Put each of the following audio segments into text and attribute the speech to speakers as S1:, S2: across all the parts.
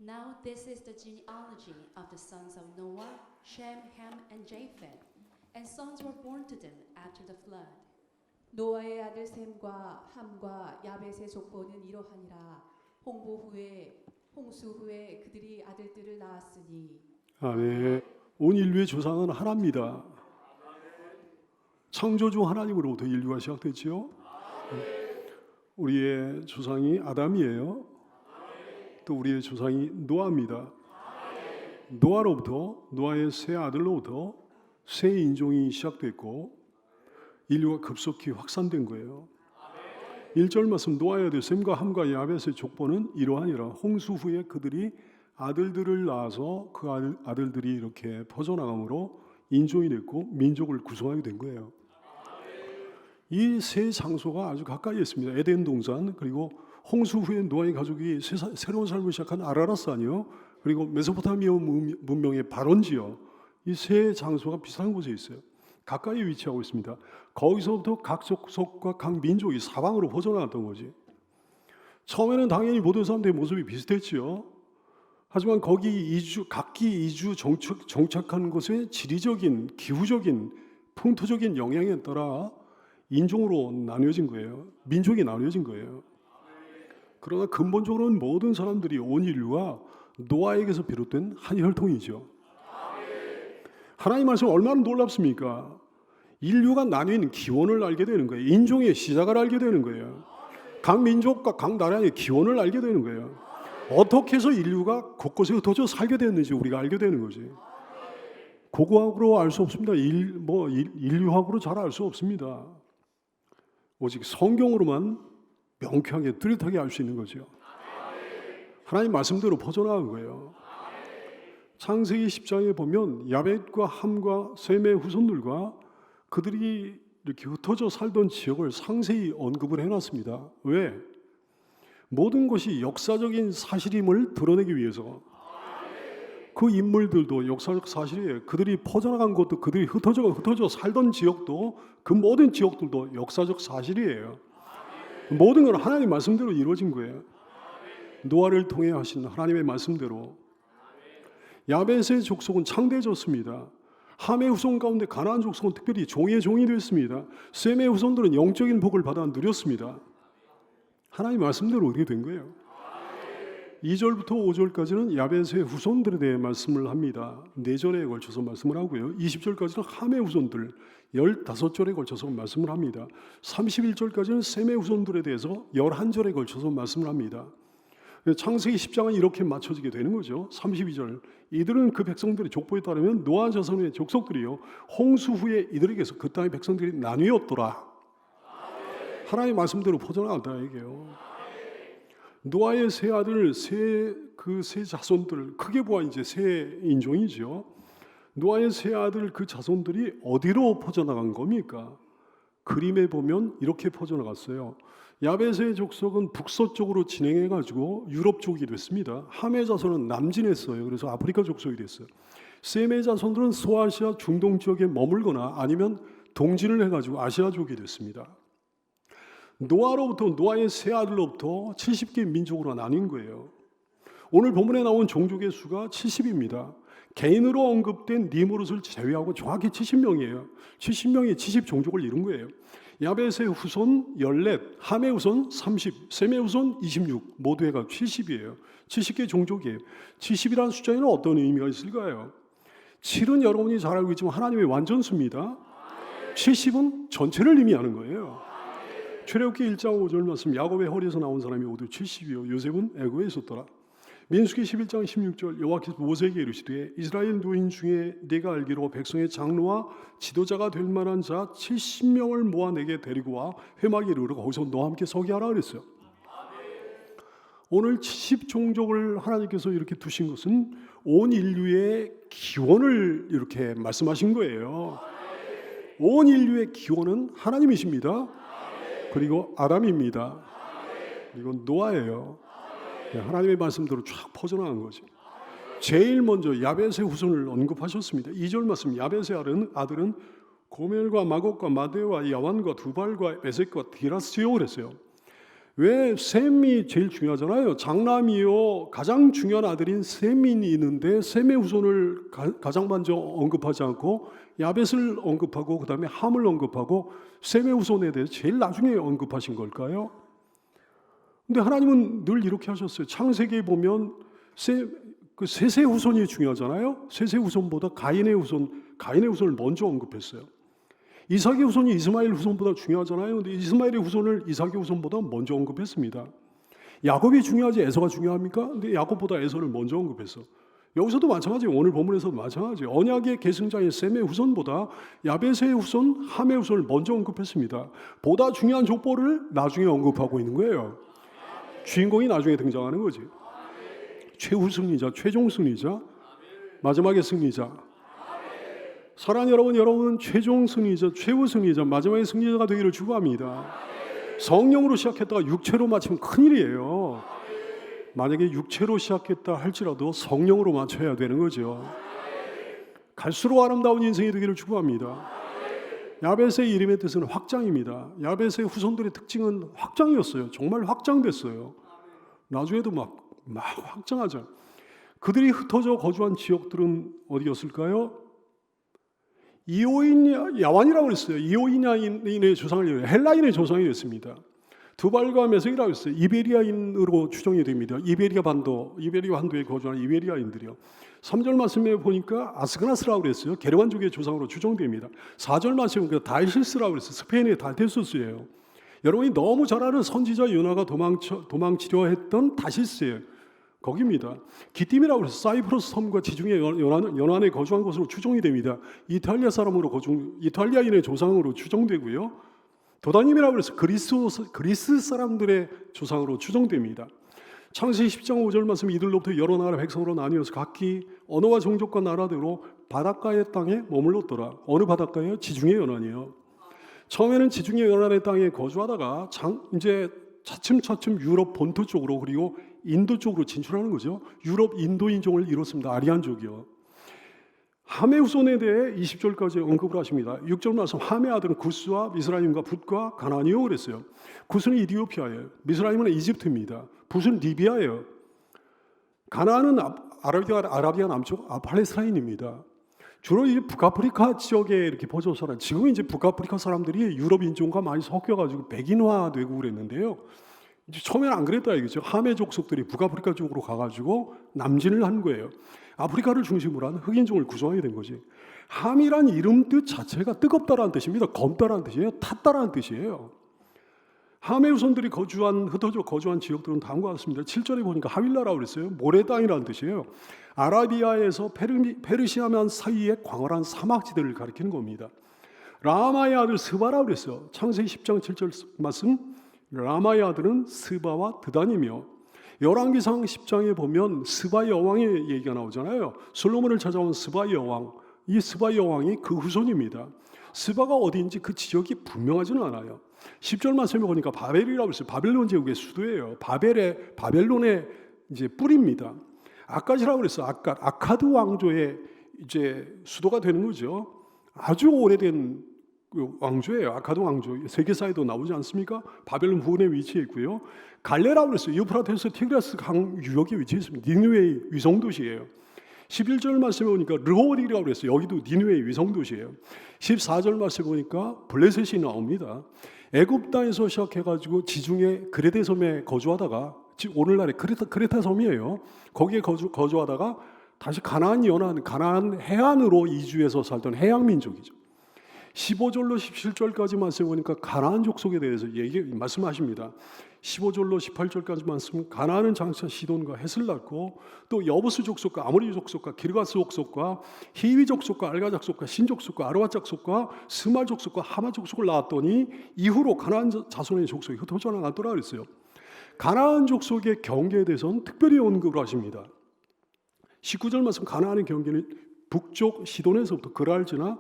S1: Now this is the genealogy of the sons of Noah, Shem, Ham, and Japheth. And sons were born to them after the flood.
S2: 노아의 아들 셈과 함과 야벳의 족보는 이러하니라. 홍수 후에 그들이 아들들을 낳았으니.
S3: 아멘. 온 인류의 조상은 하나입니다. 창조주 하나님으로부터 인류가 시작됐지요. 우리의 조상이 아담이에요. 또 우리의 조상이 노아입니다. 노아로부터, 노아의 세 아들로부터 새 인종이 시작됐고 인류가 급속히 확산된 거예요. 1절 말씀, 노아의 아들 셈과 함과 야벳의 족보는 이러하니라. 홍수 후에 그들이 아들들을 낳아서 그 아들들이 이렇게 퍼져나감으로 인종이 됐고 민족을 구성하게 된 거예요. 이 세 장소가 아주 가까이 있습니다. 에덴 동산, 그리고 홍수 후에 노아의 가족이 새로운 삶을 시작한 아라라산이요, 그리고 메소포타미아 문명의 발원지요. 이 세 장소가 비슷한 곳에 있어요. 가까이 위치하고 있습니다. 거기서부터 각 족속과 각 민족이 사방으로 퍼져나갔던 거지. 처음에는 당연히 모든 사람들의 모습이 비슷했지요. 하지만 각기 이주 정착한 곳의 지리적인, 기후적인, 풍토적인 영향에 따라 인종으로 나뉘어진 거예요. 민족이 나뉘어진 거예요. 그러나 근본적으로는 모든 사람들이, 온 인류가 노아에게서 비롯된 한 혈통이죠. 하나님 말씀 얼마나 놀랍습니까? 인류가 나뉜 기원을 알게 되는 거예요. 인종의 시작을 알게 되는 거예요. 각 민족과 각 나라의 기원을 알게 되는 거예요. 어떻게 해서 인류가 곳곳에 흩어져 살게 됐는지 우리가 알게 되는 거지. 고고학으로 알 수 없습니다. 인류학으로 잘 알 수 없습니다. 오직 성경으로만 명쾌하게 뚜렷하게 알 수 있는 거죠. 하나님 말씀대로 퍼져나간 거예요. 창세기 10장에 보면 야벳과 함과 셈의 후손들과 그들이 이렇게 흩어져 살던 지역을 상세히 언급을 해놨습니다. 왜? 모든 것이 역사적인 사실임을 드러내기 위해서. 그 인물들도 역사적 사실이에요. 그들이 퍼져나간 곳도, 그들이 흩어져 살던 지역도, 그 모든 지역들도 역사적 사실이에요. 모든 건 하나님의 말씀대로 이루어진 거예요. 노아를 통해 하신 하나님의 말씀대로. 야벳의 족속은 창대해졌습니다. 함의 후손 가운데 가나안 족속은 특별히 종의 종이 됐습니다. 셈의 후손들은 영적인 복을 받아 누렸습니다. 하나님 말씀대로 어떻게 된 거예요? 2절부터 5절까지는 야벳의 후손들에 대해 말씀을 합니다. 4절에 걸쳐서 말씀을 하고요. 20절까지는 함의 후손들, 15절에 걸쳐서 말씀을 합니다. 31절까지는 셈의 후손들에 대해서 11절에 걸쳐서 말씀을 합니다. 창세기 10장은 이렇게 맞춰지게 되는 거죠. 32절, 이들은 그 백성들의 족보에 따르면 노아 자손의 족속들이요, 홍수 후에 이들에게서 그 땅의 백성들이 나뉘었더라. 하나님의 말씀대로 퍼져나간다 이게요. 노아의 세 아들, 그 세 자손들, 크게 보아 이제 세 인종이죠. 노아의 세 아들 그 자손들이 어디로 퍼져나간 겁니까? 그림에 보면 이렇게 퍼져나갔어요. 야벳의 족속은 북서쪽으로 진행해가지고 유럽 쪽이 됐습니다. 함의 자손은 남진했어요. 그래서 아프리카 족속이 됐어요. 셈의 자손들은 소아시아 중동 지역에 머물거나 아니면 동진을 해가지고 아시아족이 됐습니다. 노아의 세 아들로부터 70개 민족으로 나뉜 거예요. 오늘 본문에 나온 종족의 수가 70입니다. 개인으로 언급된 니무롯을 제외하고 정확히 70명이에요. 70명이 70종족을 이룬 거예요. 야벳의 후손 14, 함의 후손 30, 셈의 후손 26, 모두 해가 70이에요. 70개 종족이에요. 70이라는 숫자에는 어떤 의미가 있을까요? 7은 여러분이 잘 알고 있지만 하나님의 완전수입니다. 70은 전체를 의미하는 거예요. 출애굽기 1장 5절 말씀, 야곱의 허리에서 나온 사람이 모두 70이요 요셉은 애굽에 있었더라. 민수기 11장 16절, 여호와께서 모세에게 이르시되 이스라엘 노인 중에 네가 알기로 백성의 장로와 지도자가 될 만한 자 70명을 모아 내게 데리고 와 회막에 이르러 거기서 너와 함께 서게 하라 그랬어요. 오늘 70종족을 하나님께서 이렇게 두신 것은 온 인류의 기원을 이렇게 말씀하신 거예요. 온 인류의 기원은 하나님이십니다. 그리고 아담입니다. 그리고 노아예요. 하나님의 말씀대로 쫙 퍼져나간 거죠. 제일 먼저 야벳의 후손을 언급하셨습니다. 2절 말씀, 야벳의 아들은 고멜과 마곡과 마데와 야완과 두발과 에색과 디라스요 그랬어요. 왜 셈이 제일 중요하잖아요. 장남이요 가장 중요한 아들인 셈이 있는데 셈의 후손을 가장 먼저 언급하지 않고 야벳을 언급하고 그 다음에 함을 언급하고 셈의 후손에 대해서 제일 나중에 언급하신 걸까요? 근데 하나님은 늘 이렇게 하셨어요. 창세기에 보면 셋의 후손이 중요하잖아요. 셋의 후손보다 가인의 후손을 먼저 언급했어요. 이삭의 후손이 이스마엘 후손보다 중요하잖아요. 근데 이스마엘의 후손을 이삭의 후손보다 먼저 언급했습니다. 야곱이 중요하지 에서가 중요합니까? 근데 야곱보다 에서를 먼저 언급했어. 여기서도 마찬가지예요. 오늘 본문에서도 마찬가지예요. 언약의 계승자인 셈의 후손보다 야벳의 후손, 함의 후손을 먼저 언급했습니다. 보다 중요한 족보를 나중에 언급하고 있는 거예요. 주인공이 나중에 등장하는 거지. 최후 승리자, 최종 승리자, 마지막의 승리자. 사랑하는 여러분 최종 승리자, 최후 승리자, 마지막의 승리자가 되기를 축원합니다. 성령으로 시작했다가 육체로 마치면 큰일이에요. 만약에 육체로 시작했다 할지라도 성령으로 마쳐야 되는 거죠. 갈수록 아름다운 인생이 되기를 축원합니다. 야벳의 이름의 뜻은 확장입니다. 야벳의 후손들의 특징은 확장이었어요. 정말 확장됐어요. 나중에도 막 확장하자. 그들이 흩어져 거주한 지역들은 어디였을까요? 이오인 야완이라고 했어요. 이오인야인의 조상을 헬라인의 조상이 됐습니다. 두발과 메sek이라고 했어요. 이베리아인으로 추정이 됩니다. 이베리아 반도에 거주하는 이베리아인들이요. 3절 말씀에 보니까 아스그나스라고 그랬어요. 게르만족의 조상으로 추정됩니다. 4절 말씀에 보니까 다이시스라고 그랬어요. 스페인의 달테소스예요. 여러분이 너무 잘 아는 선지자 요나가 도망치려 했던 다시스예요. 거기입니다. 기띔이라고 해서 사이프러스 섬과 지중해 연안에 거주한 것으로 추정이 됩니다. 이탈리아인의 조상으로 추정되고요. 도다님이라고 해서 그리스 사람들의 조상으로 추정됩니다. 창세기 10장 5절 말씀 이들로부터 여러 나라 백성으로 나뉘어서 각기 언어와 종족과 나라대로 바닷가의 땅에 머물렀더라. 어느 바닷가예요? 지중해 연안이요. 처음에는 지중해 연안의 땅에 거주하다가 이제 차츰 유럽 본토 쪽으로 그리고 인도 쪽으로 진출하는 거죠. 유럽 인도인종을 이뤘습니다. 아리안족이요. 함의 후손에 대해 20절까지 언급을 하십니다. 6절 말씀 함의 아들은 구스와 미스라임과 붓과 가나안이요 그랬어요. 구스는 이디오피아예요. 미스라임은 이집트입니다. 붓은 리비아예요. 가나안은 아라비아 남쪽 팔레스타인입니다. 주로 이제 북아프리카 지역에 이렇게 퍼져 살아요. 지금 이제 북아프리카 사람들이 유럽 인종과 많이 섞여가지고 백인화되고 그랬는데요. 이제 처음에는 안 그랬다 이거죠. 함의 족속들이 북아프리카 쪽으로 가가지고 남진을 한 거예요. 아프리카를 중심으로 한 흑인종을 구성하게 된 거지. 함이란 이름 뜻 자체가 뜨겁다라는 뜻입니다. 검다라는 뜻이에요. 탔다라는 뜻이에요. 함의 후손들이 흩어져 거주한 지역들은 다음과 같습니다. 7절에 보니까 하윌라라고 그랬어요. 모래 땅이라는 뜻이에요. 아라비아에서 페르시아만 사이의 광활한 사막지대를 가리키는 겁니다. 라마의 아들 스바라고 그랬어요. 창세기 10장 7절 말씀 라마의 아들은 스바와 드단이며 열왕기상 10장에 보면 스바의 여왕의 얘기가 나오잖아요. 솔로몬을 찾아온 스바의 여왕. 이 스바의 여왕이 그 후손입니다. 스바가 어디인지 그 지역이 분명하지는 않아요. 10절 말씀에 보니까 바벨이라고 했어요. 바벨론 제국의 수도예요. 바벨론의 이제 뿌리입니다. 아카지라고 그랬어요. 아카드 왕조의 이제 수도가 되는 거죠. 아주 오래된 왕조예요. 아카드 왕조. 세계사에도 나오지 않습니까? 바벨론 부근에 위치해 있고요. 갈레라고 그랬어요. 유프라테스 티그라스 강 유역에 위치해 있습니다. 니느웨의 위성도시예요. 11절 말씀에 보니까 르호리라고 그랬어요. 여기도 니느웨의 위성도시예요. 14절 말씀에 보니까 블레셋이 나옵니다. 애굽 땅에서 시작해가지고 지중해 그레데 섬에 거주하다가 오늘날의 크레타 섬이에요. 거기에 거주하다가 다시 가나안 해안으로 이주해서 살던 해양 민족이죠. 15절로 17절까지 말씀해 보니까 가나안 족속에 대해서 말씀하십니다. 15절로 18절까지 말씀 가나안은 장차 시돈과 헷을 낳고 또 여부스 족속과 아모리 족속과 기르가스 족속과 히위 족속과 알가 족속과 신 족속과 아르와 족속과 스말 족속과 하마 족속을 낳았더니 이후로 가나안 자손의 족속이 흩어져 나갔더라 그랬어요. 가나안 족속의 경계에 대해서는 특별히 언급을 하십니다. 19절 말씀 가나안의 경계는 북쪽 시돈에서부터 그랄지나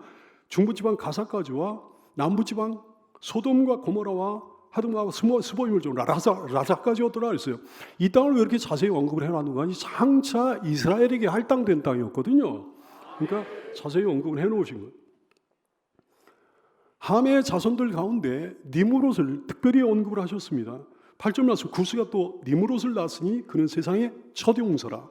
S3: 중부지방 가사까지와 남부지방 소돔과 고모라와 하드마와 스보임을 좀 라사까지였더라 그랬어요. 이 땅을 왜 이렇게 자세히 언급을 해놨는가? 장차 이스라엘에게 할당된 땅이었거든요. 그러니까 자세히 언급을 해놓으신 거예요. 함의 자손들 가운데 니므롯을 특별히 언급을 하셨습니다. 8절 말씀 구스가 또 니므롯을 낳았으니 그는 세상의 첫 용서라.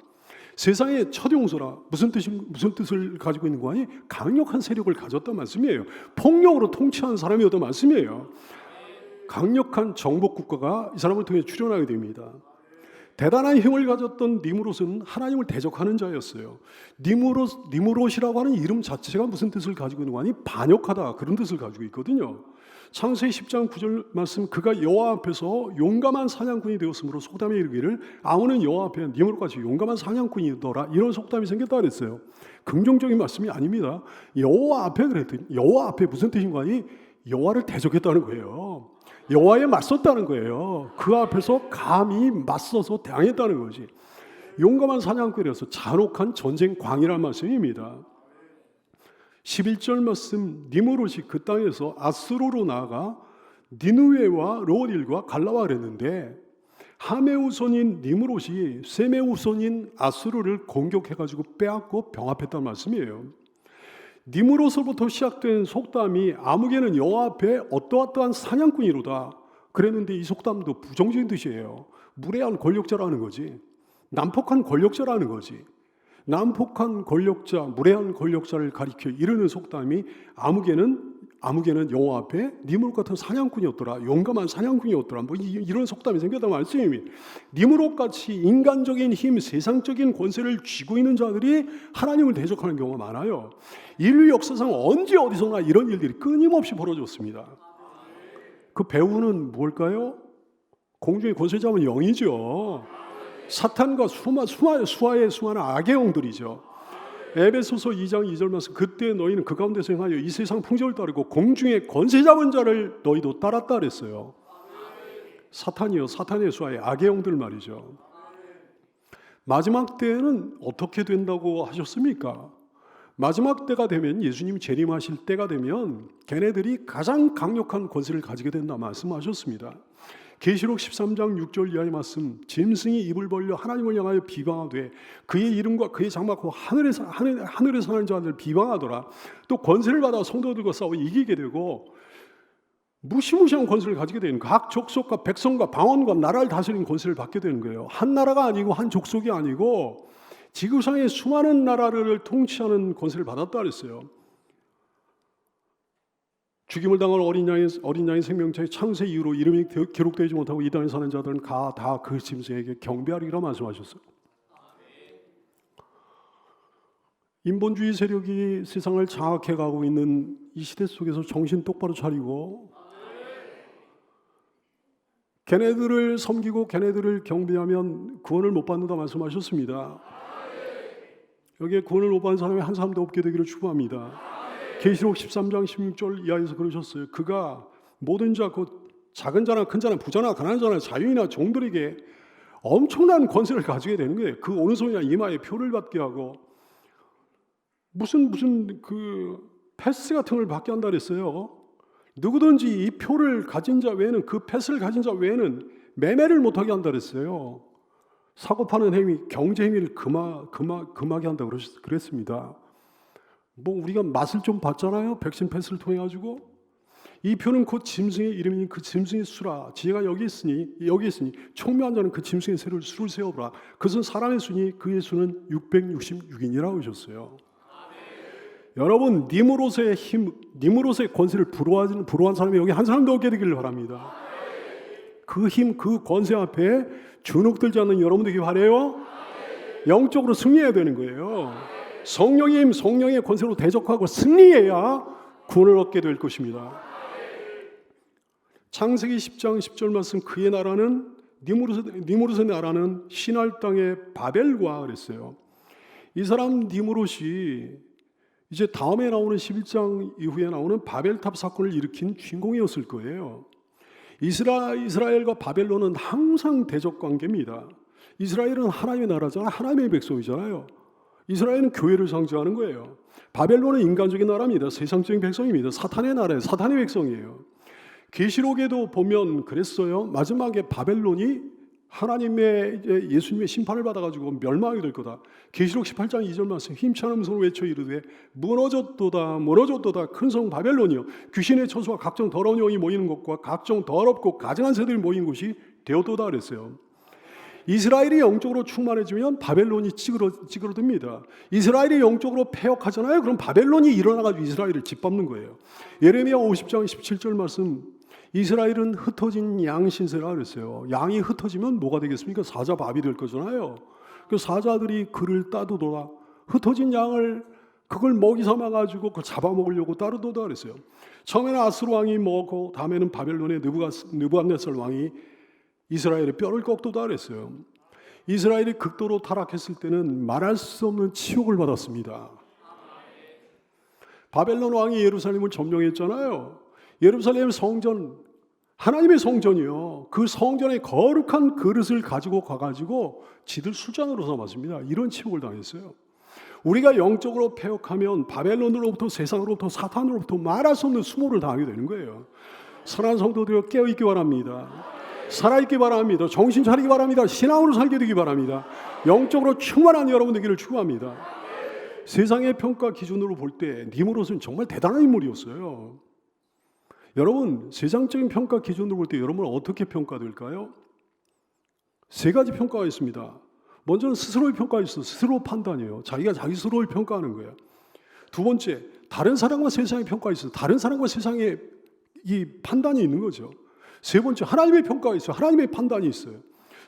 S3: 세상의 첫 용서라. 무슨 뜻을 가지고 있는 거 아니? 강력한 세력을 가졌단 말씀이에요. 폭력으로 통치하는 사람이었단 말씀이에요. 강력한 정복 국가가 이 사람을 통해 출현하게 됩니다. 대단한 힘을 가졌던 니므롯은 하나님을 대적하는 자였어요. 니므롯이라고 하는 이름 자체가 무슨 뜻을 가지고 있는 거 아니? 반역하다, 그런 뜻을 가지고 있거든요. 창세기 10장 9절 말씀, 그가 여호와 앞에서 용감한 사냥꾼이 되었으므로 속담에 이르기를 아무는 여호와 앞에 니므롯같이 용감한 사냥꾼이더라, 이런 속담이 생겼다 그랬어요. 긍정적인 말씀이 아닙니다. 여호와 앞에 그랬더니, 여호와 앞에 무슨 뜻인 거 아니? 여호와를 대적했다는 거예요. 여호와에 맞섰다는 거예요. 그 앞에서 감히 맞서서 대항했다는 거지. 용감한 사냥꾼이라서 잔혹한 전쟁 광이라는 말씀입니다. 11절 말씀, 니므롯이 그 땅에서 아스로로 나아가 니느웨와 로딜과 갈라와 그랬는데 함의 후손인 니므롯이 셈의 후손인 아스로를 공격해가지고 빼앗고 병합했다는 말씀이에요. 니므롯으로부터 시작된 속담이 아무개는 여호와 앞에 어떠어떠한 사냥꾼이로다 그랬는데, 이 속담도 부정적인 뜻이에요. 무례한 권력자라는 거지. 난폭한 권력자라는 거지. 난폭한 권력자, 무례한 권력자를 가리켜 이르는 속담이 아무개는 여호와 앞에 니므롯 같은 사냥꾼이었더라, 용감한 사냥꾼이었더라, 뭐 이런 속담이 생겼단 말씀입니다. 니므롯같이 인간적인 힘, 세상적인 권세를 쥐고 있는 자들이 하나님을 대적하는 경우가 많아요. 인류 역사상 언제 어디서나 이런 일들이 끊임없이 벌어졌습니다. 그 배후는 뭘까요? 공중의 권세 잡은 영이죠. 사탄과 수하의 수많은 악의 영들이죠. 에베소서 2장 2절 말씀, 그때 너희는 그 가운데서 행하여 이 세상 풍조를 따르고 공중의 권세 잡은 자를 너희도 따랐다 그랬어요. 사탄이요, 사탄의 수하의 악의 영들 말이죠. 마지막 때에는 어떻게 된다고 하셨습니까? 마지막 때가 되면, 예수님이 재림하실 때가 되면 걔네들이 가장 강력한 권세를 가지게 된다 말씀하셨습니다. 계시록 13장 6절 이하의 말씀, 짐승이 입을 벌려 하나님을 향하여 비방하되 그의 이름과 그의 장막과 하늘에 사는 자들 비방하더라. 또 권세를 받아 성도들과 싸워 이기게 되고 무시무시한 권세를 가지게 되는, 각 족속과 백성과 방언과 나라를 다스리는 권세를 받게 되는 거예요. 한 나라가 아니고 한 족속이 아니고 지구상의 수많은 나라를 통치하는 권세를 받았다 그랬어요. 죽임을 당할 어린 양의 생명체의 창세 이후로 이름이 기록되지 못하고 이 땅에 사는 자들은 다 그 짐승에게 경배하리라 말씀하셨어요. 인본주의 세력이 세상을 장악해가고 있는 이 시대 속에서 정신 똑바로 차리고 걔네들을 섬기고 걔네들을 경배하면 구원을 못 받는다 말씀하셨습니다. 여기에 구원을 못 받는 사람이 한 사람도 없게 되기를 축복합니다. 계시록 13장 16절 이하에서 그러셨어요. 그가 모든 자, 곧 작은 자나 큰 자나 부자나 가난한 자나 자유인이나 종들에게 엄청난 권세를 가지게 되는 거예요. 그 오른손이나 이마에 표를 받게 하고 무슨 그 패스 같은 걸 받게 한다 그랬어요. 누구든지 이 표를 가진 자 외에는, 그 패스를 가진 자 외에는 매매를 못하게 한다 그랬어요. 사고 파는 행위, 경제 행위를 금하게 한다 그랬습니다. 뭐 우리가 맛을 좀 봤잖아요. 백신 패스를 통해 가지고 이 표는 곧 짐승의 이름인 그 짐승의 수라. 지혜가 여기 있으니 총명한 자는 그 짐승의 수를 세어보라. 그것은 사람의 수니 그의 수는 666인이라고 하셨어요. 여러분, 니므롯의 힘, 니므롯의 권세를 부러워한 사람이 여기 한 사람도 없게 되기를 바랍니다. 그 힘, 그 권세 앞에 주눅들지 않는 여러분 되기 바라요. 영적으로 승리해야 되는 거예요. 성령의 힘, 성령의 권세로 대적하고 승리해야 구원을 얻게 될 것입니다. 창세기 10장 10절 말씀, 그의 나라는 니므롯의 나라는 신할 땅의 바벨과 그랬어요. 이 사람 니므롯이 이제 다음에 나오는 11장 이후에 나오는 바벨탑 사건을 일으킨 주인공이었을 거예요. 이스라엘과 바벨론은 항상 대적 관계입니다. 이스라엘은 하나님의 나라잖아요. 하나님의 백성이잖아요. 이스라엘은 교회를 상징하는 거예요. 바벨론은 인간적인 나라입니다. 세상적인 백성입니다. 사탄의 나라예요. 사탄의 백성이에요. 계시록에도 보면 그랬어요. 마지막에 바벨론이 하나님의 예수님의 심판을 받아가지고 멸망하게 될 거다. 계시록 18장 2절 말씀, 힘찬 음성으로 외쳐 이르되 무너졌도다 큰 성 바벨론이요, 귀신의 처소와 각종 더러운 영이 모이는 곳과 각종 더럽고 가증한 새들이 모이는 곳이 되어도다 그랬어요. 이스라엘이 영적으로 충만해지면 바벨론이 찌그러듭니다. 이스라엘이 영적으로 패역하잖아요. 그럼 바벨론이 일어나가지고 이스라엘을 짓밟는 거예요. 예레미야 50장 17절 말씀, 이스라엘은 흩어진 양 신세라 그랬어요. 양이 흩어지면 뭐가 되겠습니까? 사자 밥이 될 거잖아요. 그 사자들이 그를 따두더라. 흩어진 양을 그걸 먹이 삼아가지고 그걸 잡아먹으려고 따르도다 그랬어요. 처음에는 아스루 왕이 먹고 다음에는 바벨론의 느부갓네살 왕이 이스라엘의 뼈를 꺾도다 그랬어요. 이스라엘이 극도로 타락했을 때는 말할 수 없는 치욕을 받았습니다. 바벨론 왕이 예루살렘을 점령했잖아요. 예루살렘 성전, 하나님의 성전이요. 그 성전의 거룩한 그릇을 가지고 가가지고 지들 술잔으로 삼았습니다. 이런 치욕을 당했어요. 우리가 영적으로 패역하면 바벨론으로부터, 세상으로부터, 사탄으로부터 말할 수 없는 수모를 당하게 되는 거예요. 사랑하는 성도들 깨어있기 바랍니다. 살아있기 바랍니다. 정신 차리기 바랍니다. 신앙으로 살게 되기 바랍니다. 영적으로 충만한 여러분 되기를 축원합니다. 세상의 평가 기준으로 볼 때 니무롯은 정말 대단한 인물이었어요. 여러분, 세상적인 평가 기준으로 볼 때 여러분은 어떻게 평가될까요? 세 가지 평가가 있습니다. 먼저는 스스로의 평가가 있어요. 스스로 판단이에요. 자기가 자기 스스로를 평가하는 거예요. 두 번째, 다른 사람과 세상의 평가가 있어요. 다른 사람과 세상의 이 판단이 있는 거죠. 세 번째, 하나님의 평가가 있어요. 하나님의 판단이 있어요.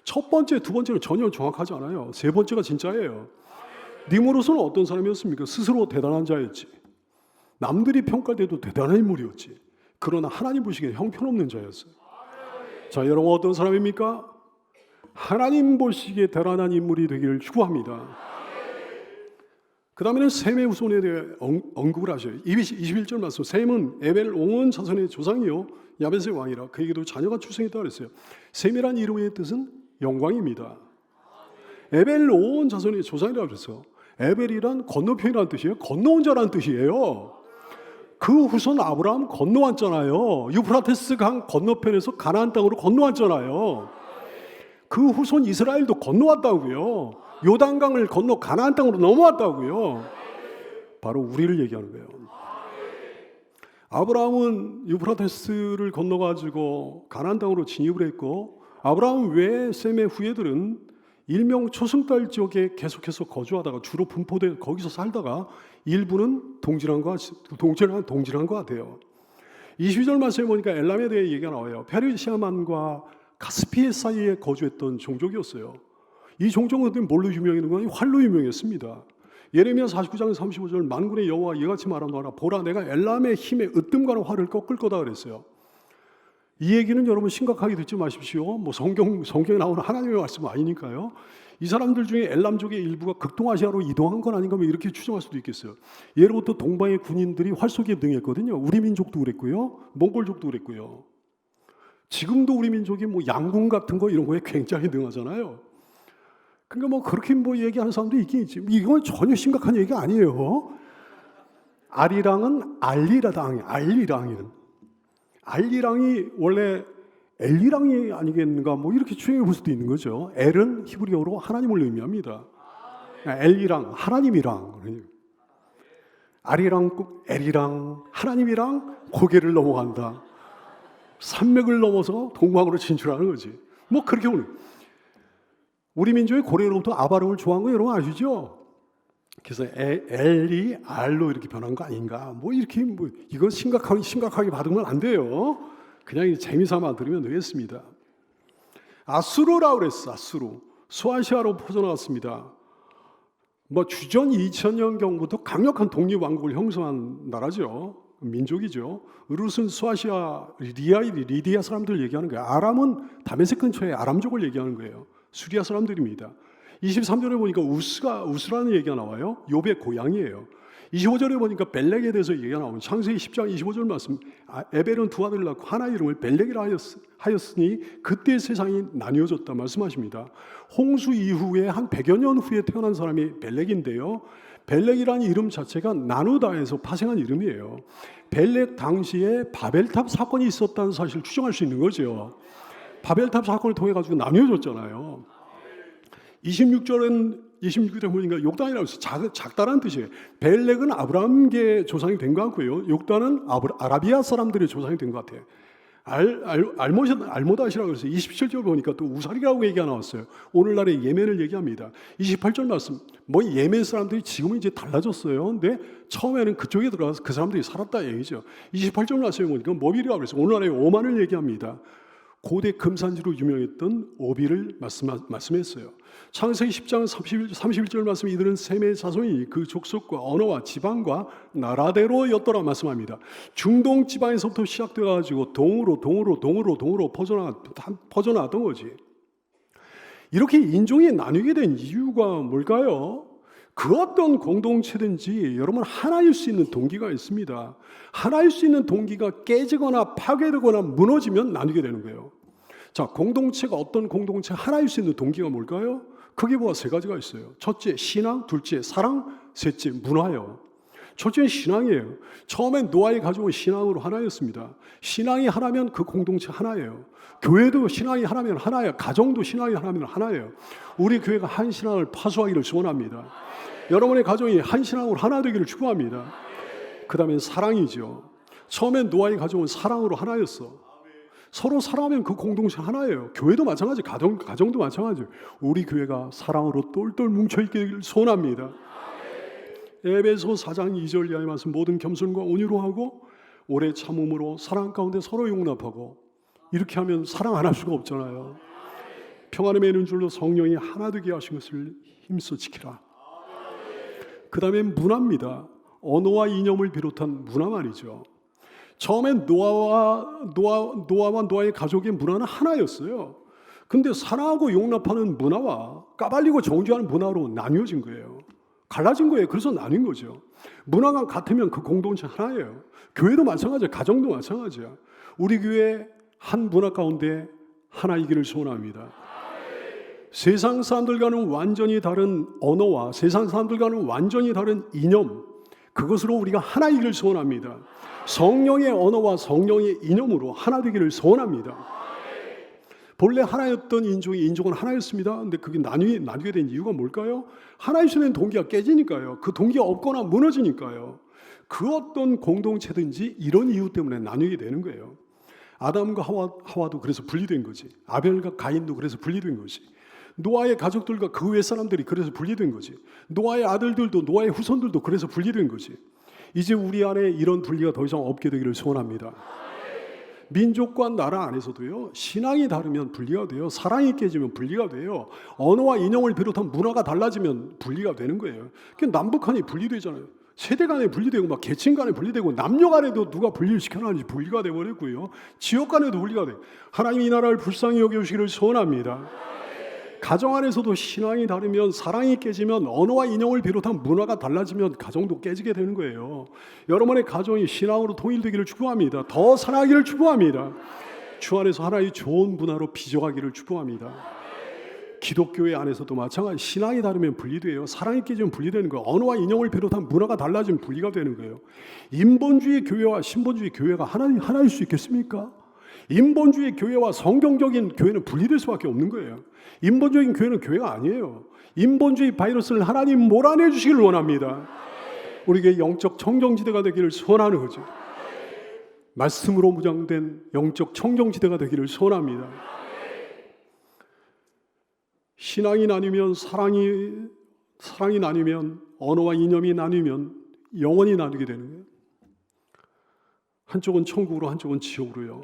S3: 첫 번째, 두 번째는 전혀 정확하지 않아요. 세 번째가 진짜예요. 니무롯은 어떤 사람이었습니까? 스스로 대단한 자였지. 남들이 평가돼도 대단한 인물이었지. 그러나 하나님 보시기에 형편없는 자였어요. 자, 여러분 어떤 사람입니까? 하나님 보시기에 대단한 인물이 되기를 축원합니다. 그 다음에는 셈의 후손에 대해 언급을 하셔요. 21절 말씀, 셈은 에벨 온 자손의 조상이요 야벳의 왕이라 그에게도 자녀가 출생했다 그랬어요. 셈이란 이름의 뜻은 영광입니다. 에벨 온 자손의 조상이라고 그랬어요. 에벨이란 건너편이라는 뜻이에요. 건너온 자라는 뜻이에요. 그 후손 아브라함 건너왔잖아요. 유프라테스 강 건너편에서 가나안 땅으로 건너왔잖아요. 그 후손 이스라엘도 건너왔다고요. 요단강을 건너 가나안 땅으로 넘어왔다고요. 바로 우리를 얘기하는 거예요. 아브라함은 유프라테스를 건너가지고 가나안 땅으로 진입을 했고, 아브라함 외에 셈의 후예들은 일명 초승달 지역에 계속해서 거주하다가 주로 분포돼 거기서 살다가 일부는 동질한 것 같아요. 22절 말씀에 보니까 엘람에 대해 얘기가 나와요. 페르시아만과 카스피해 사이에 거주했던 종족이었어요. 이 종족은 뭘로 유명했는가? 활로 유명했습니다. 예레미야 49장 35절 만군의 여호와 이같이 말하노라 보라 내가 엘람의 힘에 으뜸과는 활을 꺾을 거다 그랬어요. 이 얘기는 여러분 심각하게 듣지 마십시오. 뭐 성경에 나오는 하나님의 말씀 아니니까요. 이 사람들 중에 엘람족의 일부가 극동아시아로 이동한 건 아닌가 뭐 이렇게 추정할 수도 있겠어요. 예로부터 동방의 군인들이 활 쏘기에 능했거든요. 우리 민족도 그랬고요. 몽골족도 그랬고요. 지금도 우리 민족이 뭐 양궁 같은 거 이런 거에 굉장히 능하잖아요. 그러니까 뭐 그렇게 뭐 얘기하는 사람도 있긴 있지. 이건 전혀 심각한 얘기가 아니에요. 아리랑은 알리랑이 원래 엘리랑이 아니겠는가 뭐 이렇게 추정해 볼 수도 있는 거죠. 엘은 히브리어로 하나님을 의미합니다. 엘리랑 하나님이랑, 아리랑 엘이랑 하나님이랑 고개를 넘어간다. 산맥을 넘어서 동방으로 진출하는 거지. 뭐 그렇게 보는. 우리 민족의 고래로부터 아바름을 좋아한 거 여러분 아시죠? 그래서 엘이 알로 이렇게 변한 거 아닌가? 뭐 이렇게 뭐 이거 심각하게 받으면 안 돼요. 그냥 재미삼아 들으면 되겠습니다. 아수르라고 그랬어. 아수르. 소아시아로 퍼져나왔습니다. 뭐 주전 2000년경부터 강력한 독립왕국을 형성한 나라죠. 민족이죠. 으룻은 소아시아 리디아 사람들 얘기하는 거예요. 아람은 다메섹 근처에 아람족을 얘기하는 거예요. 수리아 사람들입니다. 23절에 보니까 우스라는 얘기가 나와요. 욥의 고향이에요. 25절에 보니까 벨렉에 대해서 얘기가 나오면 창세기 10장 25절 말씀, 에벨은 두 아들을 낳고 하나 이름을 벨렉이라 하였으니 그때 세상이 나뉘어졌다 말씀하십니다. 홍수 이후에 한 100여 년 후에 태어난 사람이 벨렉인데요. 벨렉이라는 이름 자체가 나누다에서 파생한 이름이에요. 벨렉 당시에 바벨탑 사건이 있었다는 사실을 추정할 수 있는 거죠. 바벨탑 사건을 통해 가지고 나뉘어졌잖아요. 26절에 보니까 욕단이라고 해서 작다라는 뜻이에요. 벨렉은 아브라함계 조상이 된 것 같고요. 욕단은 아라비아 사람들의 조상이 된 것 같아요. 알못하시라고 그랬어요. 27절 보니까 또 우살이라고 얘기가 나왔어요. 오늘날의 예멘을 얘기합니다. 28절 말씀, 뭐 예멘 사람들이 지금은 이제 달라졌어요. 근데 처음에는 그쪽에 들어가서 그 사람들이 살았다 얘기죠. 28절 말씀에 보니까 모빌이라고 그랬어요. 오늘날의 오만을 얘기합니다. 고대 금산지로 유명했던 오빌을 말씀했어요. 창세기 10장 31절 말씀, 이들은 셈의 자손이 그 족속과 언어와 지방과 나라대로였더라 말씀합니다. 중동 지방에서부터 시작돼가지고 동으로 퍼져나왔던 거지. 이렇게 인종이 나뉘게 된 이유가 뭘까요? 그 어떤 공동체든지 여러분 하나일 수 있는 동기가 있습니다. 하나일 수 있는 동기가 깨지거나 파괴되거나 무너지면 나뉘게 되는 거예요. 자, 공동체가 어떤 공동체 하나일 수 있는 동기가 뭘까요? 크게 보아 세 가지가 있어요. 첫째, 신앙. 둘째, 사랑. 셋째, 문화예요. 첫째는 신앙이에요. 처음엔 노아의 가족은 신앙으로 하나였습니다. 신앙이 하나면 그 공동체 하나예요. 교회도 신앙이 하나면 하나예요. 가정도 신앙이 하나면 하나예요. 우리 교회가 한 신앙을 파수하기를 소원합니다. 여러분의 가정이 한 신앙으로 하나 되기를 축복합니다. 그 다음엔 사랑이죠. 처음엔 노아의 가족은 사랑으로 하나였어. 서로 사랑하면 그 공동체 하나예요. 교회도 마찬가지, 가정도 마찬가지. 우리 교회가 사랑으로 똘똘 뭉쳐있기를 소원합니다. 에베소 4장 2절 이하의 말씀, 모든 겸손과 온유로 하고 오래 참음으로 사랑 가운데 서로 용납하고, 이렇게 하면 사랑 안 할 수가 없잖아요. 평안에 매는 줄로 성령이 하나 되게 하신 것을 힘써 지키라. 그 다음에 문화입니다. 언어와 이념을 비롯한 문화 말이죠. 처음엔 노아와 노아의 가족의 문화는 하나였어요. 근데 사랑하고 용납하는 문화와 까발리고 정죄하는 문화로 나뉘어진 거예요. 갈라진 거예요. 그래서 나뉜 거죠. 문화가 같으면 그 공동체 하나예요. 교회도 마찬가지야. 가정도 마찬가지야. 우리 교회 한 문화 가운데 하나이기를 소원합니다. 세상 사람들과는 완전히 다른 언어와 세상 사람들과는 완전히 다른 이념, 그것으로 우리가 하나이기를 소원합니다. 성령의 언어와 성령의 이념으로 하나 되기를 소원합니다. 본래 하나였던 인종은 하나였습니다. 근데 그게 나뉘게 된 이유가 뭘까요? 하나이시는 동기가 깨지니까요. 그 동기가 없거나 무너지니까요. 그 어떤 공동체든지 이런 이유 때문에 나뉘게 되는 거예요. 아담과 하와도 그래서 분리된 거지. 아벨과 가인도 그래서 분리된 거지. 노아의 가족들과 그 외 사람들이 그래서 분리된 거지. 노아의 아들들도 노아의 후손들도 그래서 분리된 거지. 이제 우리 안에 이런 분리가 더 이상 없게 되기를 소원합니다. 민족과 나라 안에서도요, 신앙이 다르면 분리가 돼요. 사랑이 깨지면 분리가 돼요. 언어와 인형을 비롯한 문화가 달라지면 분리가 되는 거예요. 남북한이 분리되잖아요. 세대 간에 분리되고 막 계층 간에 분리되고 남녀 간에도 누가 분리를 시켜놨는지 분리가 되어버렸고요. 지역 간에도 분리가 돼요. 하나님 이 나라를 불쌍히 여겨주시기를 소원합니다. 가정 안에서도 신앙이 다르면, 사랑이 깨지면, 언어와 인형을 비롯한 문화가 달라지면 가정도 깨지게 되는 거예요. 여러분의 가정이 신앙으로 통일되기를 축복합니다. 더 사랑하기를 축복합니다. 주 안에서 하나의 좋은 문화로 빚어가기를 축복합니다. 기독교회 안에서도 마찬가지. 신앙이 다르면 분리돼요. 사랑이 깨지면 분리되는 거예요. 언어와 인형을 비롯한 문화가 달라지면 분리가 되는 거예요. 인본주의 교회와 신본주의 교회가 하나일 수 있겠습니까? 인본주의 교회와 성경적인 교회는 분리될 수밖에 없는 거예요. 인본적인 교회는 교회가 아니에요. 인본주의 바이러스를 하나님 몰아내 주시기를 원합니다. 우리에게 영적 청정지대가 되기를 소원하는 거죠. 말씀으로 무장된 영적 청정지대가 되기를 소원합니다. 신앙이 나뉘면, 사랑이 나뉘면, 언어와 이념이 나뉘면 영원히 나뉘게 되는 거예요. 한쪽은 천국으로, 한쪽은 지옥으로요.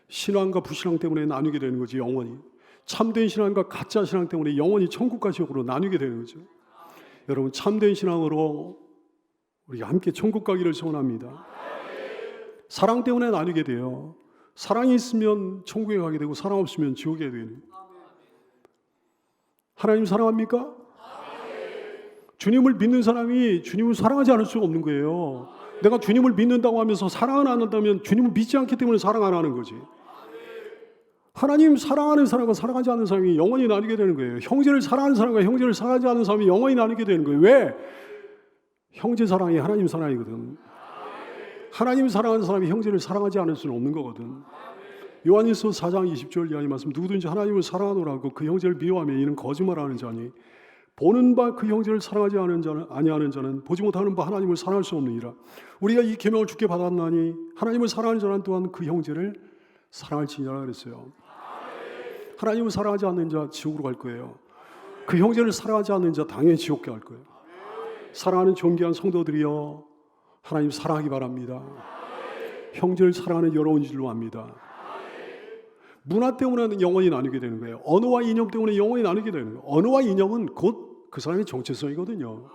S3: 신앙과 부신앙 때문에 나뉘게 되는 거지, 영원히. 참된 신앙과 가짜 신앙 때문에 영원히 천국과 지옥으로 나뉘게 되는 거죠. 여러분, 참된 신앙으로 우리가 함께 천국 가기를 소원합니다. 사랑 때문에 나뉘게 돼요. 사랑이 있으면 천국에 가게 되고 사랑 없으면 지옥에 가게 되는. 하나님 사랑합니까? 주님을 믿는 사람이 주님을 사랑하지 않을 수가 없는 거예요. 내가 주님을 믿는다고 하면서 사랑을 안 한다면 주님을 믿지 않기 때문에 사랑 안 하는 거지. 하나님 사랑하는 사람과 사랑하지 않는 사람이 영원히 나뉘게 되는 거예요. 형제를 사랑하는 사람과 형제를 사랑하지 않는 사람이 영원히 나뉘게 되는 거예요. 왜? 형제 사랑이 하나님 사랑이거든. 하나님 사랑하는 사람이 형제를 사랑하지 않을 수는 없는 거거든. 요한일서 4장 20절 이하의 말씀, 누구든지 하나님을 사랑하노라고 그 형제를 미워하면 이는 거짓말하는 자니 보는 바 그 형제를 사랑하지 않은 자는 아니하는 자는 보지 못하는 바 하나님을 사랑할 수 없느니라. 우리가 이 계명을 주께 받았나니 하나님을 사랑하는 자는 또한 그 형제를 사랑할지니라 그랬어요. 하나님을 사랑하지 않는 자 지옥으로 갈 거예요. 그 형제를 사랑하지 않는 자 당연히 지옥에 갈 거예요. 사랑하는 존귀한 성도들이여, 하나님 사랑하기 바랍니다. 형제를 사랑하는 여러분 줄로 압니다. 문화 때문에 영혼이 나누게 되는 거예요. 언어와 이념 때문에 영혼이 나누게 되는 거예요. 언어와 이념은 곧 그 사람의 정체성이거든요.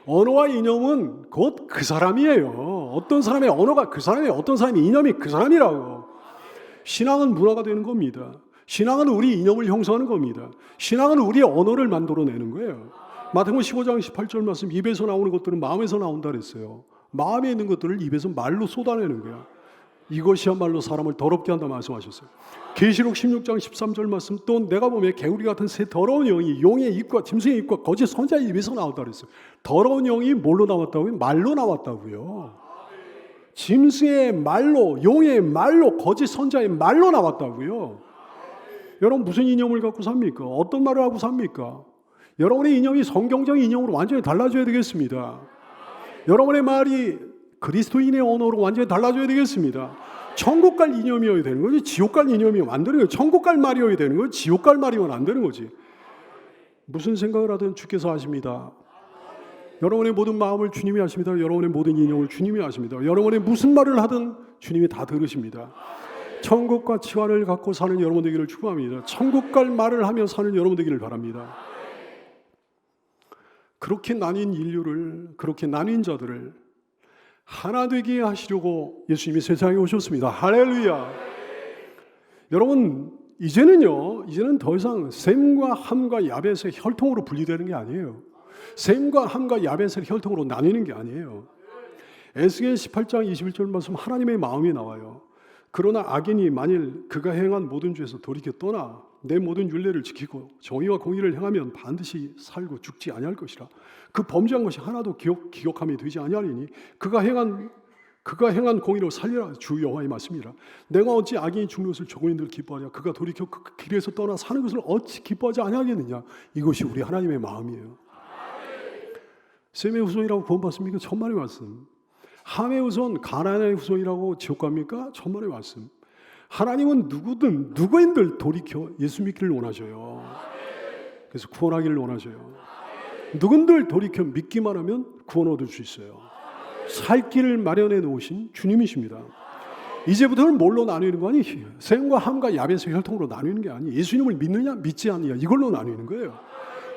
S3: 언어와 이념은 곧 그 사람이에요. 어떤 사람의 언어가 그 사람이에요. 어떤 사람의 이념이 그 사람이라고. 신앙은 문화가 되는 겁니다. 신앙은 우리 이념을 형성하는 겁니다. 신앙은 우리의 언어를 만들어내는 거예요. 마태복음 15장 18절 말씀, 입에서 나오는 것들은 마음에서 나온다 그랬어요. 마음에 있는 것들을 입에서 말로 쏟아내는 거야. 이것이야말로 사람을 더럽게 한다 말씀하셨어요. 계시록 16장 13절 말씀, 또 내가 보면 개구리 같은 새 더러운 영이 용의 입과 짐승의 입과 거짓 선자의 입에서 나왔다 그랬어요. 더러운 영이 뭘로 나왔다고요? 말로 나왔다고요. 짐승의 말로, 용의 말로, 거짓 선자의 말로 나왔다고요. 여러분 무슨 이념을 갖고 삽니까? 어떤 말을 하고 삽니까? 여러분의 이념이 성경적인 이념으로 완전히 달라져야 되겠습니다. 여러분의 말이 그리스도인의 언어로 완전히 달라져야 되겠습니다. 천국 갈 이념이어야 되는 거지, 지옥 갈 이념이면 안 되는 거예요. 천국 갈 말이어야 되는 거지, 지옥 갈 말이면 안 되는 거지. 무슨 생각을 하든 주께서 하십니다. 여러분의 모든 마음을 주님이 아십니다. 여러분의 모든 이념을 주님이 아십니다. 여러분의 무슨 말을 하든 주님이 다 들으십니다. 천국과 치환을 갖고 사는 여러분 되기를 축복합니다. 천국 갈 말을 하며 사는 여러분 되기를 바랍니다. 그렇게 나뉜 인류를, 그렇게 나뉜 자들을 하나 되게 하시려고 예수님이 세상에 오셨습니다. 할렐루야. 여러분 이제는 더 이상 셈과 함과 야벳의 혈통으로 분리되는 게 아니에요. 셈과 함과 야벳의 혈통으로 나뉘는 게 아니에요. 에스겔 18장 21절 말씀, 하나님의 마음이 나와요. 그러나 악인이 만일 그가 행한 모든 죄에서 돌이켜 떠나 내 모든 율례를 지키고 정의와 공의를 행하면 반드시 살고 죽지 아니할 것이라. 그 범죄한 것이 하나도 기억함이 되지 아니하리니 그가 행한 공의로 살리라. 주 여호와의 말씀이라. 내가 어찌 악인이 죽는 것을 조건인들 기뻐하냐. 그가 돌이켜 그 길에서 떠나 사는 것을 어찌 기뻐하지 아니하겠느냐. 이것이 우리 하나님의 마음이에요. 셈의 후손이라고 구원받습니까? 천만의 말씀. 함의 후손, 가나안의 후손이라고 지옥 갑니까? 천만의 말씀. 하나님은 누구인들 돌이켜 예수 믿기를 원하셔요. 그래서 구원하기를 원하셔요. 누군들 돌이켜 믿기만 하면 구원 얻을 수 있어요. 살 길을 마련해 놓으신 주님이십니다. 이제부터는 뭘로 나누는 거 아니에요? 셈과 함과 야벳의 혈통으로 나누는 게 아니에요. 예수님을 믿느냐 믿지 않느냐 이걸로 나누는 거예요.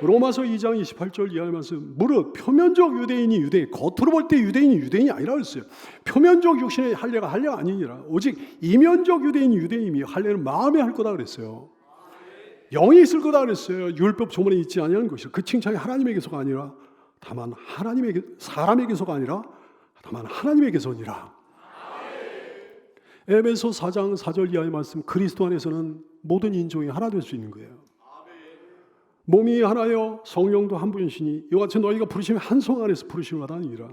S3: 로마서 2장 28절 이하의 말씀, 무릇 표면적 유대인이 유대인, 겉으로 볼 때 유대인이 유대인이 아니라 그랬어요. 표면적 육신의 할례가 할례가 아니니라. 오직 이면적 유대인이 유대인이며 할례는 마음에 할 거다 그랬어요. 영이 있을 거다 그랬어요. 율법 조문에 있지 아니하는 것이라. 그 칭찬이 하나님에게서가 아니라 다만 사람에게서가 아니라 다만 하나님에게서니라. 에베소 4장 4절 이하의 말씀, 그리스도 안에서는 모든 인종이 하나 될 수 있는 거예요. 몸이 하나요 성령도 한 분이시니 이와 같이 너희가 부르심이 한 성 안에서 부르심을 받으니라.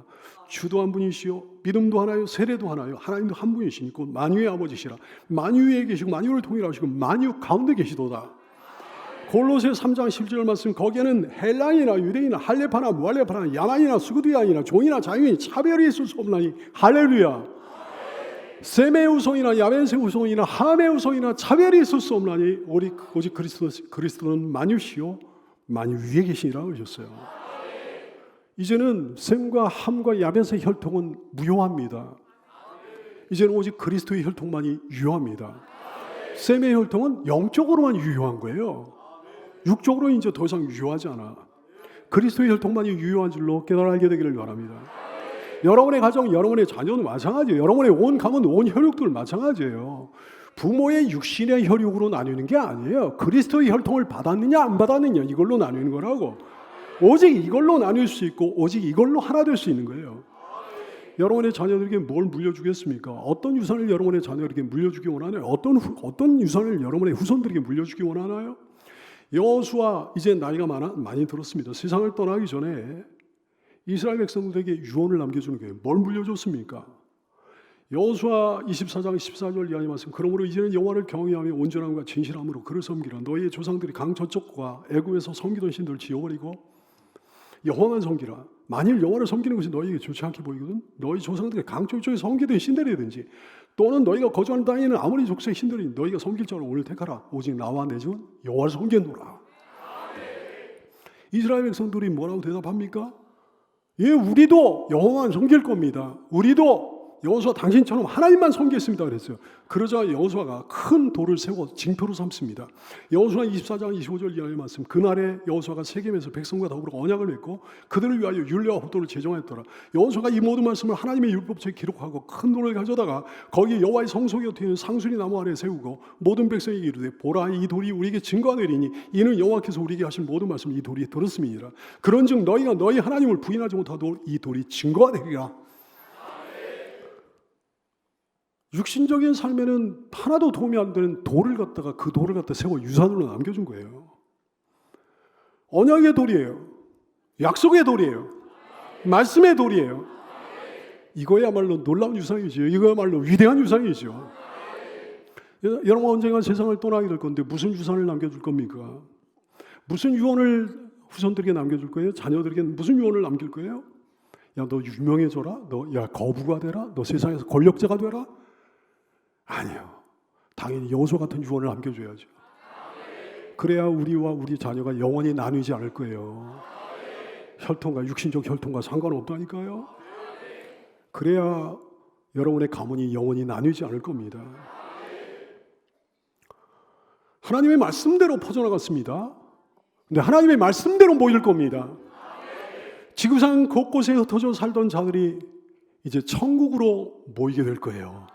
S3: 주도 한 분이시요 믿음도 하나요 세례도 하나요 하나님도 한 분이시니 곧 만유의 아버지시라. 만유에 계시고 만유를 통일하시고 만유 가운데 계시도다. 골로새 3장 10절 말씀, 거기에는 헬라인이나 유대인이나 할레파나 무할레파나 야만이나 수구디아이나 종이나 자유인이 차별이 있을 수 없나니. 할렐루야. 셈의 후손이나 야벳의 후손이나 함의 후손이나 차별이 있을 수 없나니 오직 그리스도는 만유시요 만유 위에 계시니라 하셨어요. 이제는 셈과 함과 야벳의 혈통은 무효합니다. 이제는 오직 그리스도의 혈통만이 유효합니다. 셈의 혈통은 영적으로만 유효한 거예요. 육적으로 이제 더 이상 유효하지 않아. 그리스도의 혈통만이 유효한 줄로 깨달아 알게 되기를 바랍니다. 여러분의 가정, 여러분의 자녀는 마찬가지예요. 여러분의 온 가문, 온 혈육들 마찬가지예요. 부모의 육신의 혈육으로 나누는 게 아니에요. 그리스도의 혈통을 받았느냐 안 받았느냐 이걸로 나누는 거라고. 오직 이걸로 나눌 수 있고 오직 이걸로 하나 될 수 있는 거예요. 여러분의 자녀들에게 뭘 물려주겠습니까? 어떤 유산을 여러분의 자녀에게 물려주기 원하나요? 어떤 유산을 여러분의 후손들에게 물려주기 원하나요? 여호수아 이제 나이가 많이 들었습니다. 세상을 떠나기 전에 이스라엘 백성들에게 유언을 남겨주는 게 뭘 물려줬습니까? 여호수아 24장 14절 이하의 말씀, 그러므로 이제는 여호와를 경외하며 온전함과 진실함으로 그를 섬기라. 너희의 조상들이 강 저쪽과 애굽에서 섬기던 신들을 지어버리고 여호와만 섬기라. 만일 여호와를 섬기는 것이 너희에게 좋지 않게 보이거든 너희 조상들의 강쪽 쪽에 섬기든 신들이든지 또는 너희가 거주하는 땅에는 아무리 족속의 신들이 너희가 섬길 자를 오늘 택하라. 오직 나와 내 집은 여호와를 섬기노라. 이스라엘 백성들이 뭐라고 대답합니까? 예, 우리도 여호와만 섬길 겁니다. 우리도 여호수아 당신처럼 하나님만 섬기겠습니다 그랬어요. 그러자 여호수아가 큰 돌을 세워 징표로 삼습니다. 여호수아 24장 25절 이하의 말씀. 그날에 여호수아가 세겜에서 백성과 더불어 언약을 맺고 그들을 위하여 율례와 법도를 제정하였더라. 여호수아가 이 모든 말씀을 하나님의 율법책에 기록하고 큰 돌을 가져다가 거기 여호와의 성소 곁에 있는 상수리 나무 아래 세우고 모든 백성에게 이르되 보라 이 돌이 우리에게 증거가 되리니 이는 여호와께서 우리에게 하신 모든 말씀을 이 돌이 들었음이니라. 그런즉 너희가 너희 하나님을 부인하지 못하도록 이 돌이 증거가 되리라. 육신적인 삶에는 하나도 도움이 안 되는 돌을 갖다가 그 돌을 갖다 세워 유산으로 남겨준 거예요. 언약의 돌이에요. 약속의 돌이에요. 말씀의 돌이에요. 이거야말로 놀라운 유산이죠. 이거야말로 위대한 유산이죠. 여러분 언젠가 세상을 떠나게 될 건데 무슨 유산을 남겨줄 겁니까? 무슨 유언을 후손들에게 남겨줄 거예요? 자녀들에게 무슨 유언을 남길 거예요? 야, 너 유명해져라? 야, 거부가 되라? 너 세상에서 권력자가 되라? 아니요. 당연히 여호수아 같은 유언을 남겨줘야죠. 그래야 우리와 우리 자녀가 영원히 나누지 않을 거예요. 혈통과 육신적 혈통과 상관없다니까요. 그래야 여러분의 가문이 영원히 나누지 않을 겁니다. 하나님의 말씀대로 퍼져나갔습니다. 근데 하나님의 말씀대로 모일 겁니다. 지구상 곳곳에 흩어져 살던 자들이 이제 천국으로 모이게 될 거예요.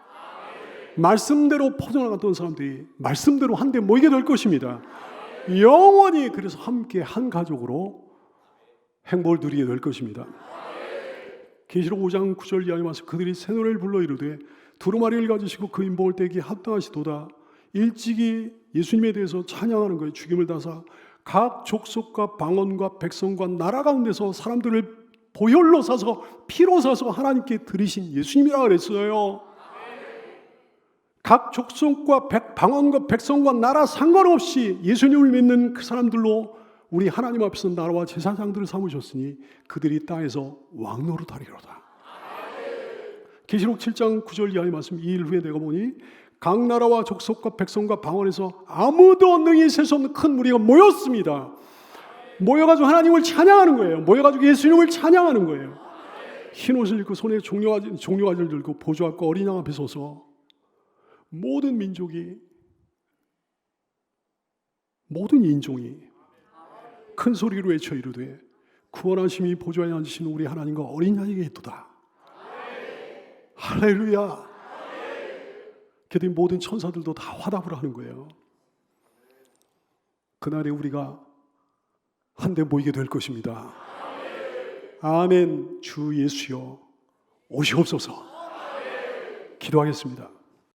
S3: 말씀대로 퍼져나갔던 사람들이 말씀대로 한데 모이게 될 것입니다. 영원히 그래서 함께 한 가족으로 행복을 누리게 될 것입니다. 계시록 5장 9절 이하의 말씀. 그들이 새 노래를 불러 이르되 두루마리를 가지시고 그 인복을 떼기 합당하시도다. 일찍이 예수님에 대해서 찬양하는 거예요. 죽임을 당하사 각 족속과 방언과 백성과 나라 가운데서 사람들을 보혈로 사서 피로 사서 하나님께 드리신 예수님이라 그랬어요. 각 족속과 방언과 백성과 나라 상관없이 예수님을 믿는 그 사람들로 우리 하나님 앞에서 나라와 제사장들을 삼으셨으니 그들이 땅에서 왕노릇하리로다. 계시록 7장 9절 이하의 말씀. 2일 후에 내가 보니 각 나라와 족속과 백성과 방언에서 아무도 능히 셀 수 없는 큰 무리가 모였습니다. 모여가지고 하나님을 찬양하는 거예요. 모여가지고 예수님을 찬양하는 거예요. 흰 옷을 입고 손에 종려가지를 들고 보좌 앞과 어린 양 앞에 서서 모든 민족이 모든 인종이 큰 소리로 외쳐 이르되 구원하심이 보좌에 앉으신 우리 하나님과 어린 양에게 있도다. 할렐루야. 그랬더니 모든 천사들도 다 화답을 하는 거예요. 그날에 우리가 한데 모이게 될 것입니다. 아멘. 주 예수여 오시옵소서. 기도하겠습니다.